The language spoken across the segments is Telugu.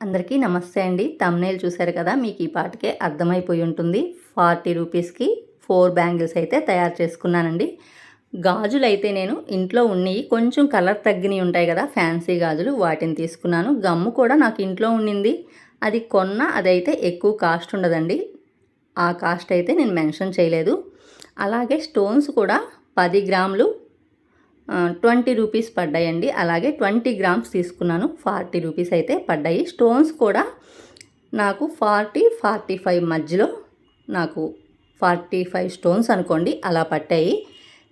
అందరికీ నమస్తే అండి. థంబ్‌నెయిల్ చూసారు కదా, మీకు ఈ పాటికే అర్థమైపోయి ఉంటుంది. 40 రూపీస్‌కి 4 బ్యాంగిల్స్ అయితే తయారు చేసుకున్నానండి. గాజులైతే నేను ఇంట్లో ఉన్నయి కొంచెం కలర్ తగ్గినవి ఉంటాయి కదా, ఫ్యాన్సీ గాజులు, వాటిని తీసుకున్నాను. గమ్ము కూడా నాకు ఇంట్లో ఉండింది. అది అదైతే ఎక్కువ కాస్ట్ ఉండదండి. ఆ కాస్ట్ అయితే నేను మెన్షన్ చేయలేదు. అలాగే స్టోన్స్ కూడా 10 గ్రాములు 20 రూపీస్ పడ్డాయండి. అలాగే 20 గ్రామ్స్ తీసుకున్నాను, 40 రూపీస్ అయితే పడ్డాయి. స్టోన్స్ కూడా నాకు 45 మధ్యలో, నాకు 45 స్టోన్స్ అనుకోండి అలా పట్టాయి.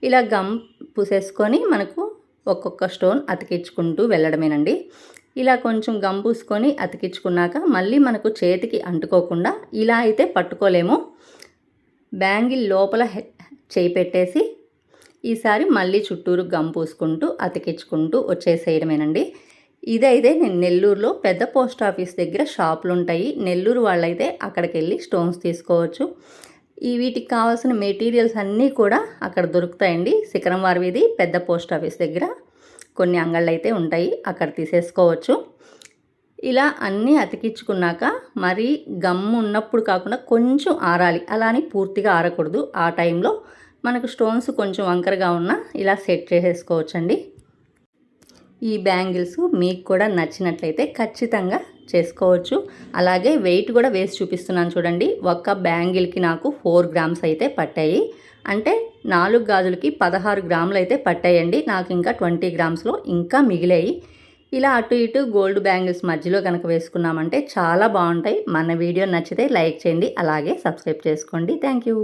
ఇలా గమ్ పూసేసుకొని మనకు ఒక్కొక్క స్టోన్ అతికించుకుంటూ వెళ్ళడమేనండి. ఇలా కొంచెం గమ్ పూసుకొని అతికించుకున్నాక మళ్ళీ మనకు చేతికి అంటుకోకుండా ఇలా అయితే పట్టుకోలేము. బ్యాంగిల్ లోపల చేయి పెట్టేసి ఈసారి మళ్ళీ చుట్టూరు గమ్ పూసుకుంటూ అతికించుకుంటూ వచ్చేసేయడమేనండి. ఇదైతే నేను నెల్లూరులో పెద్ద పోస్ట్ ఆఫీస్ దగ్గర షాపులు ఉంటాయి. నెల్లూరు వాళ్ళైతే అక్కడికి వెళ్ళి స్టోన్స్ తీసుకోవచ్చు. వీటికి కావాల్సిన మెటీరియల్స్ అన్నీ కూడా అక్కడ దొరుకుతాయండి. శిఖరం వారి వీధి పెద్ద పోస్ట్ ఆఫీస్ దగ్గర కొన్ని అంగళ్ళు అయితే ఉంటాయి, అక్కడ తీసేసుకోవచ్చు. ఇలా అన్నీ అతికించుకున్నాక మరీ గమ్ము ఉన్నప్పుడు కాకుండా కొంచెం ఆరాలి, అలా అని పూర్తిగా ఆరకూడదు. ఆ టైంలో మనకు స్టోన్స్ కొంచెం వంకరగా ఉన్నా ఇలా సెట్ చేసేసుకోవచ్చండి. ఈ బ్యాంగిల్స్ మీకు కూడా నచ్చినట్లయితే ఖచ్చితంగా చేసుకోవచ్చు. అలాగే వెయిట్ కూడా వేసి చూపిస్తున్నాను చూడండి. ఒక్క బ్యాంగిల్కి నాకు 4 గ్రామ్స్ అయితే పట్టాయి. అంటే 4 గాజులకి 16 గ్రాములు అయితే పట్టాయండి. నాకు ఇంకా 20 గ్రామ్స్లో ఇంకా మిగిలాయి. ఇలా అటు ఇటు గోల్డ్ బ్యాంగిల్స్ మధ్యలో కనుక వేసుకున్నామంటే చాలా బాగుంటాయి. మన వీడియో నచ్చితే లైక్ చేయండి, అలాగే సబ్స్క్రైబ్ చేసుకోండి. Thank you.